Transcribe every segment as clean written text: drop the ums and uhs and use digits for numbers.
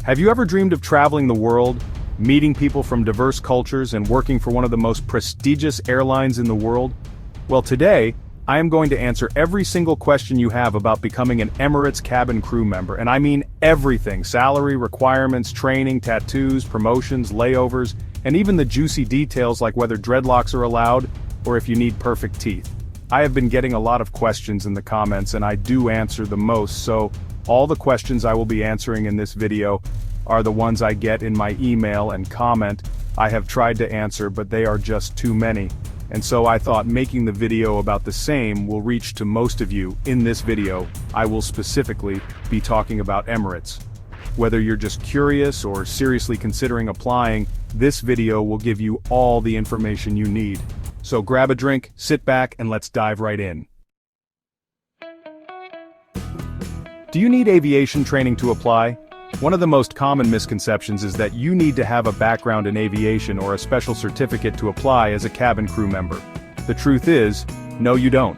Have you ever dreamed of traveling the world, meeting people from diverse cultures and working for one of the most prestigious airlines in the world? Well, today, I am going to answer every single question you have about becoming an Emirates cabin crew member, and I mean everything: salary, requirements, training, tattoos, promotions, layovers, and even the juicy details like whether dreadlocks are allowed or if you need perfect teeth. I have been getting a lot of questions in the comments, and I do answer the most, so all the questions I will be answering in this video are the ones I get in my email and comment. I have tried to answer, but they are just too many. And so I thought making the video about the same will reach to most of you. In this video, I will specifically be talking about Emirates. Whether you're just curious or seriously considering applying, this video will give you all the information you need. So grab a drink, sit back, and let's dive right in. Do you need aviation training to apply? One of the most common misconceptions is that you need to have a background in aviation or a special certificate to apply as a cabin crew member. The truth is, no you don't.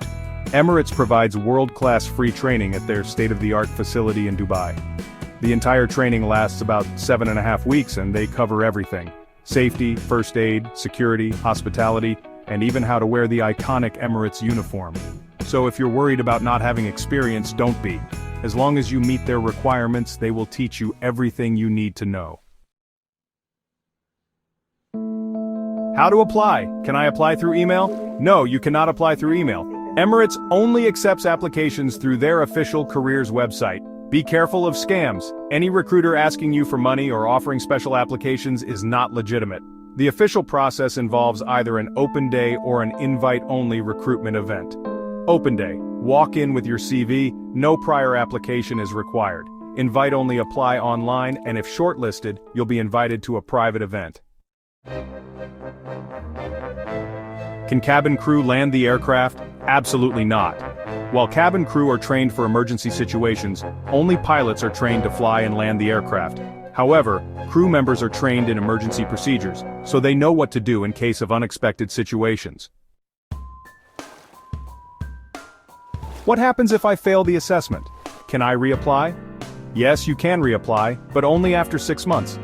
Emirates provides world-class free training at their state-of-the-art facility in Dubai. The entire training lasts about 7.5 weeks, and they cover everything: safety, first aid, security, hospitality, and even how to wear the iconic Emirates uniform. So if you're worried about not having experience, don't be. As long as you meet their requirements, they will teach you everything you need to know. How to apply? Can I apply through email? No, you cannot apply through email. Emirates only accepts applications through their official careers website. Be careful of scams. Any recruiter asking you for money or offering special applications is not legitimate. The official process involves either an open day or an invite-only recruitment event. Open day. Walk in with your CV, no prior application is required. Invite only apply online, and if shortlisted, you'll be invited to a private event. Can cabin crew land the aircraft? Absolutely not. While cabin crew are trained for emergency situations, only pilots are trained to fly and land the aircraft. However, crew members are trained in emergency procedures, so they know what to do in case of unexpected situations. What happens if I fail the assessment? Can I reapply? Yes, you can reapply, but only after 6 months.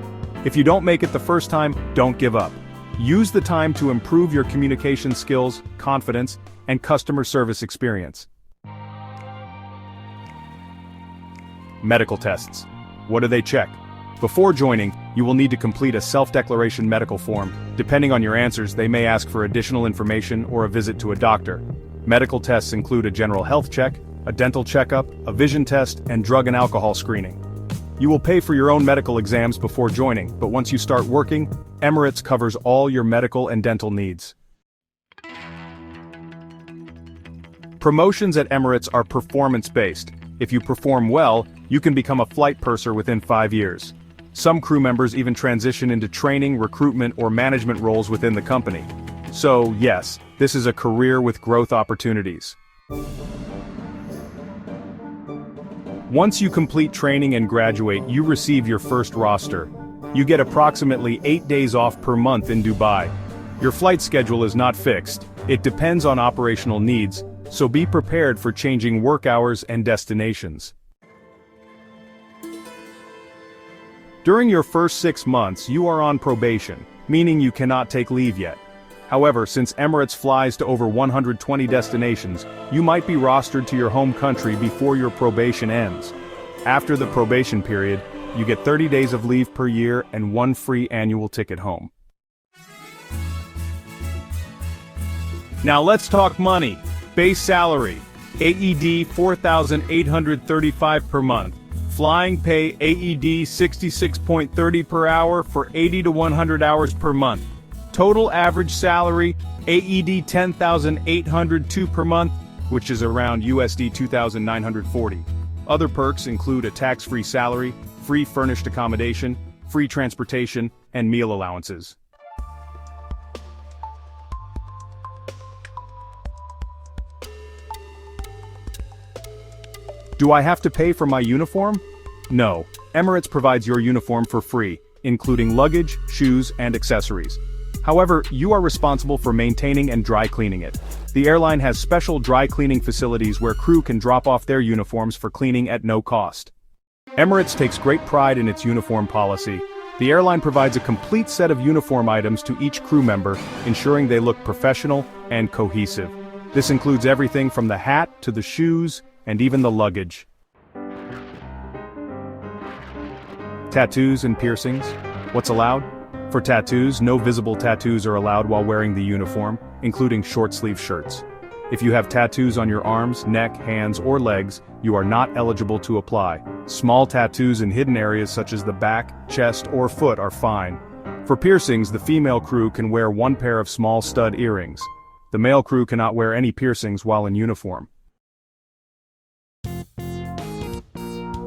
If you don't make it the first time, don't give up. Use the time to improve your communication skills, confidence, and customer service experience. Medical tests. What do they check? Before joining, you will need to complete a self-declaration medical form. Depending on your answers, they may ask for additional information or a visit to a doctor. Medical tests include a general health check, a dental checkup, a vision test, and drug and alcohol screening. You will pay for your own medical exams before joining, but once you start working, Emirates covers all your medical and dental needs. Promotions at Emirates are performance-based. If you perform well, you can become a flight purser within 5 years. Some crew members even transition into training, recruitment, or management roles within the company. So, yes, this is a career with growth opportunities. Once you complete training and graduate, you receive your first roster. You get approximately 8 days off per month in Dubai. Your flight schedule is not fixed. It depends on operational needs, so be prepared for changing work hours and destinations. During your first 6 months, you are on probation, meaning you cannot take leave yet. However, since Emirates flies to over 120 destinations, you might be rostered to your home country before your probation ends. After the probation period, you get 30 days of leave per year and 1 free annual ticket home. Now let's talk money. Base salary, AED 4,835 per month. Flying pay AED 66.30 per hour for 80 to 100 hours per month. Total average salary, AED 10,802 per month, which is around USD 2,940. Other perks include a tax-free salary, free furnished accommodation, free transportation, and meal allowances. Do I have to pay for my uniform? No. Emirates provides your uniform for free, including luggage, shoes, and accessories. However, you are responsible for maintaining and dry cleaning it. The airline has special dry cleaning facilities where crew can drop off their uniforms for cleaning at no cost. Emirates takes great pride in its uniform policy. The airline provides a complete set of uniform items to each crew member, ensuring they look professional and cohesive. This includes everything from the hat to the shoes and even the luggage. Tattoos and piercings. What's allowed? For tattoos, no visible tattoos are allowed while wearing the uniform, including short-sleeve shirts. If you have tattoos on your arms, neck, hands, or legs, you are not eligible to apply. Small tattoos in hidden areas such as the back, chest, or foot are fine. For piercings, the female crew can wear one pair of small stud earrings. The male crew cannot wear any piercings while in uniform.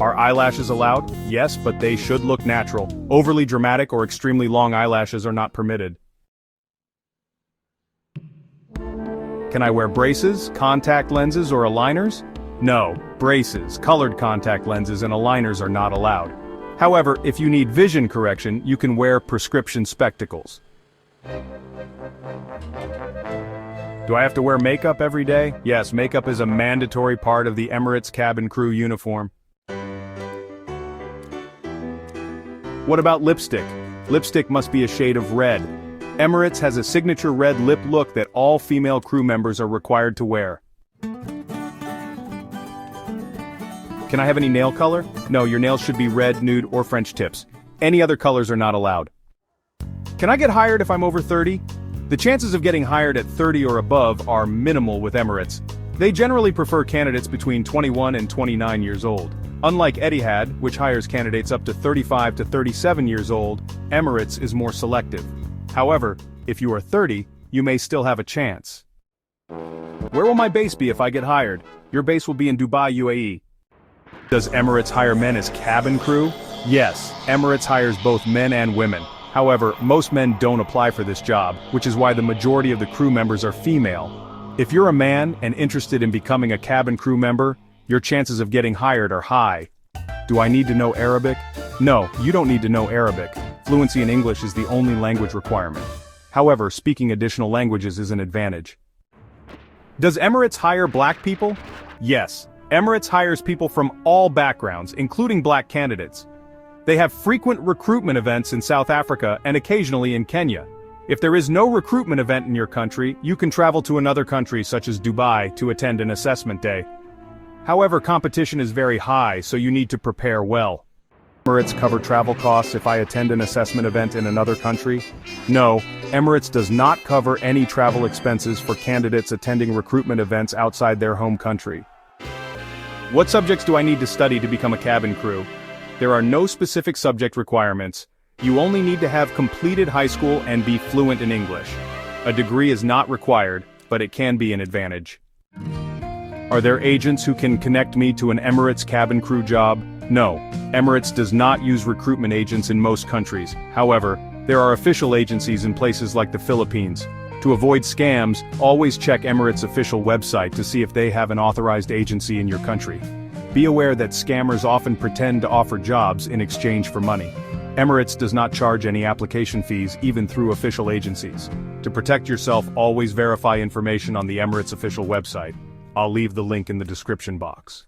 Are eyelashes allowed? Yes, but they should look natural. Overly dramatic or extremely long eyelashes are not permitted. Can I wear braces, contact lenses, or aligners? No, braces, colored contact lenses, and aligners are not allowed. However, if you need vision correction, you can wear prescription spectacles. Do I have to wear makeup every day? Yes, makeup is a mandatory part of the Emirates cabin crew uniform. What about lipstick? Lipstick must be a shade of red. Emirates has a signature red lip look that all female crew members are required to wear. Can I have any nail color? No, your nails should be red, nude, or French tips. Any other colors are not allowed. Can I get hired if I'm over 30? The chances of getting hired at 30 or above are minimal with Emirates. They generally prefer candidates between 21 and 29 years old. Unlike Etihad, which hires candidates up to 35 to 37 years old, Emirates is more selective. However, if you are 30, you may still have a chance. Where will my base be if I get hired? Your base will be in Dubai, UAE. Does Emirates hire men as cabin crew? Yes, Emirates hires both men and women. However, most men don't apply for this job, which is why the majority of the crew members are female. If you're a man and interested in becoming a cabin crew member, your chances of getting hired are high. Do I need to know Arabic? No, you don't need to know Arabic. Fluency in English is the only language requirement. However, speaking additional languages is an advantage. Does Emirates hire black people? Yes, Emirates hires people from all backgrounds, including black candidates. They have frequent recruitment events in South Africa and occasionally in Kenya. If there is no recruitment event in your country, you can travel to another country such as Dubai to attend an assessment day. However, competition is very high, so you need to prepare well. Emirates cover travel costs if I attend an assessment event in another country? No, Emirates does not cover any travel expenses for candidates attending recruitment events outside their home country. What subjects do I need to study to become a cabin crew? There are no specific subject requirements. You only need to have completed high school and be fluent in English. A degree is not required, but it can be an advantage. Are there agents who can connect me to an Emirates cabin crew job? No, Emirates does not use recruitment agents in most countries. However, there are official agencies in places like the Philippines. To avoid scams, always check Emirates' official website to see if they have an authorized agency in your country. Be aware that scammers often pretend to offer jobs in exchange for money. Emirates does not charge any application fees even through official agencies. To protect yourself, always verify information on the Emirates official website. I'll leave the link in the description box.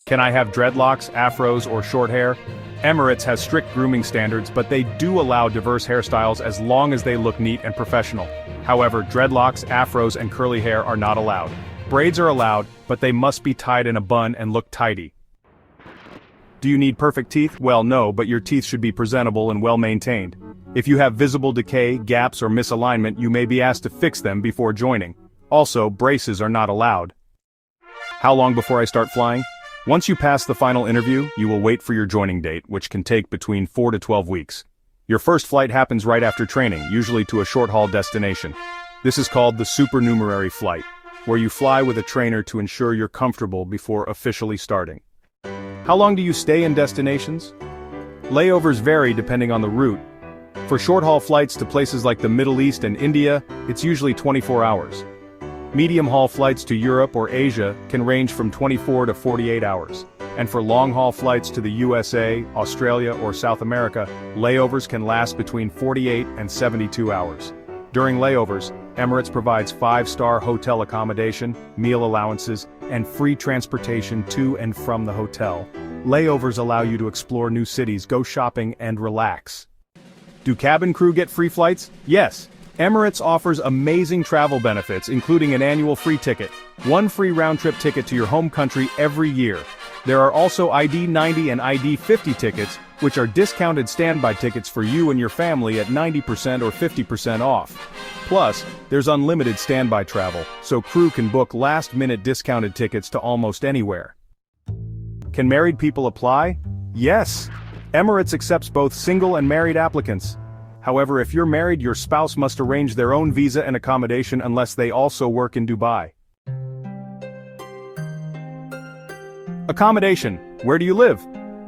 Can I have dreadlocks, afros, or short hair? Emirates has strict grooming standards, but they do allow diverse hairstyles as long as they look neat and professional. However, dreadlocks, afros, and curly hair are not allowed. Braids are allowed, but they must be tied in a bun and look tidy. Do you need perfect teeth? Well, no, but your teeth should be presentable and well maintained. If you have visible decay, gaps, or misalignment, you may be asked to fix them before joining. Also, braces are not allowed. How long before I start flying? Once you pass the final interview, you will wait for your joining date, which can take between 4 to 12 weeks. Your first flight happens right after training, usually to a short-haul destination. This is called the supernumerary flight, where you fly with a trainer to ensure you're comfortable before officially starting. How long do you stay in destinations? Layovers vary depending on the route. For short-haul flights to places like the Middle East and India, it's usually 24 hours. Medium-haul flights to Europe or Asia can range from 24 to 48 hours. And for long-haul flights to the USA, Australia, or South America, layovers can last between 48 and 72 hours. During layovers, Emirates provides 5-star hotel accommodation, meal allowances, and free transportation to and from the hotel. Layovers allow you to explore new cities, go shopping, and relax. Do cabin crew get free flights? Yes. Emirates offers amazing travel benefits, including an annual free ticket, one free round-trip ticket to your home country every year. There are also ID 90 and ID 50 tickets, which are discounted standby tickets for you and your family at 90% or 50% off. Plus, there's unlimited standby travel, so crew can book last-minute discounted tickets to almost anywhere. Can married people apply? Yes. Emirates accepts both single and married applicants. However, if you're married, your spouse must arrange their own visa and accommodation unless they also work in Dubai. Accommodation. Where do you live?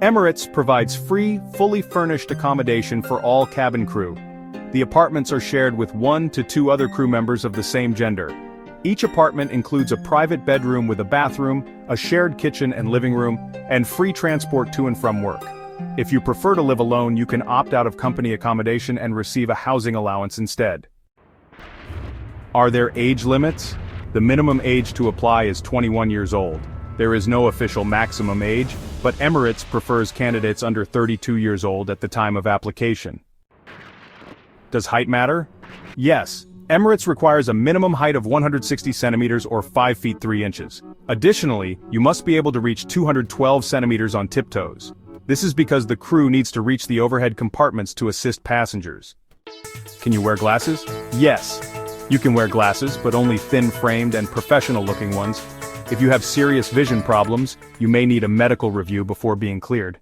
Emirates provides free, fully furnished accommodation for all cabin crew. The apartments are shared with 1 to 2 other crew members of the same gender. Each apartment includes a private bedroom with a bathroom, a shared kitchen and living room, and free transport to and from work. If you prefer to live alone, you can opt out of company accommodation and receive a housing allowance instead. Are there age limits? The minimum age to apply is 21 years old. There is no official maximum age, but Emirates prefers candidates under 32 years old at the time of application. Does height matter? Yes. Emirates requires a minimum height of 160 centimeters or 5 feet 3 inches. Additionally, you must be able to reach 212 centimeters on tiptoes. This is because the crew needs to reach the overhead compartments to assist passengers. Can you wear glasses? Yes. You can wear glasses, but only thin-framed and professional-looking ones. If you have serious vision problems, you may need a medical review before being cleared.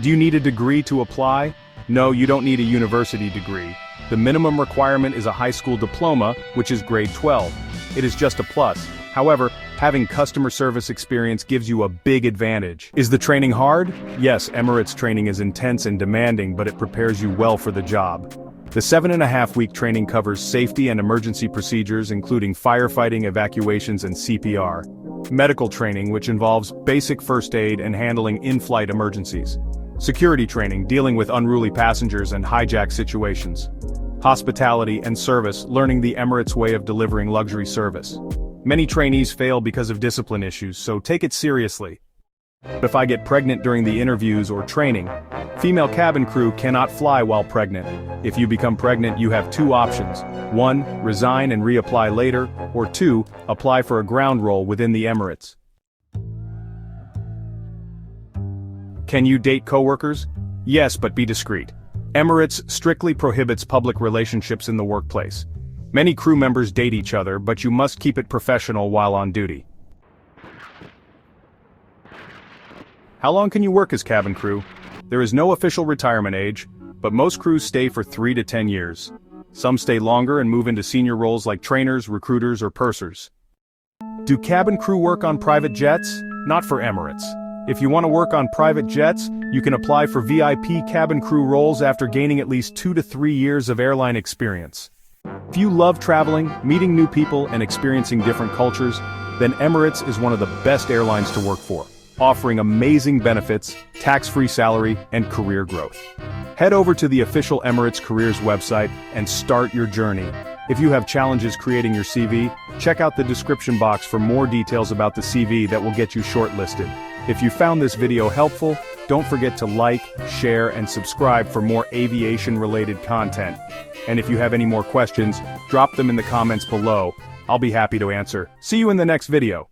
Do you need a degree to apply? No, you don't need a university degree. The minimum requirement is a high school diploma, which is grade 12. It is just a plus. However, having customer service experience gives you a big advantage. Is the training hard? Yes, Emirates training is intense and demanding, but it prepares you well for the job. The 7.5-week training covers safety and emergency procedures including firefighting, evacuations, and CPR. Medical training, which involves basic first aid and handling in-flight emergencies. Security training, dealing with unruly passengers and hijack situations. Hospitality and service, learning the Emirates way of delivering luxury service. Many trainees fail because of discipline issues, so take it seriously. If I get pregnant during the interviews or training, female cabin crew cannot fly while pregnant. If you become pregnant, you have 2 options. 1, resign and reapply later, or 2, apply for a ground role within the Emirates. Can you date coworkers? Yes, but be discreet. Emirates strictly prohibits public relationships in the workplace. Many crew members date each other, but you must keep it professional while on duty. How long can you work as cabin crew? There is no official retirement age, but most crews stay for 3 to 10 years. Some stay longer and move into senior roles like trainers, recruiters, or pursers. Do cabin crew work on private jets? Not for Emirates. If you want to work on private jets, you can apply for VIP cabin crew roles after gaining at least 2 to 3 years of airline experience. If you love traveling, meeting new people, and experiencing different cultures, then Emirates is one of the best airlines to work for, offering amazing benefits, tax-free salary, and career growth. Head over to the official Emirates Careers website and start your journey. If you have challenges creating your CV, check out the description box for more details about the CV that will get you shortlisted. If you found this video helpful, don't forget to like, share, and subscribe for more aviation-related content. And if you have any more questions, drop them in the comments below. I'll be happy to answer. See you in the next video.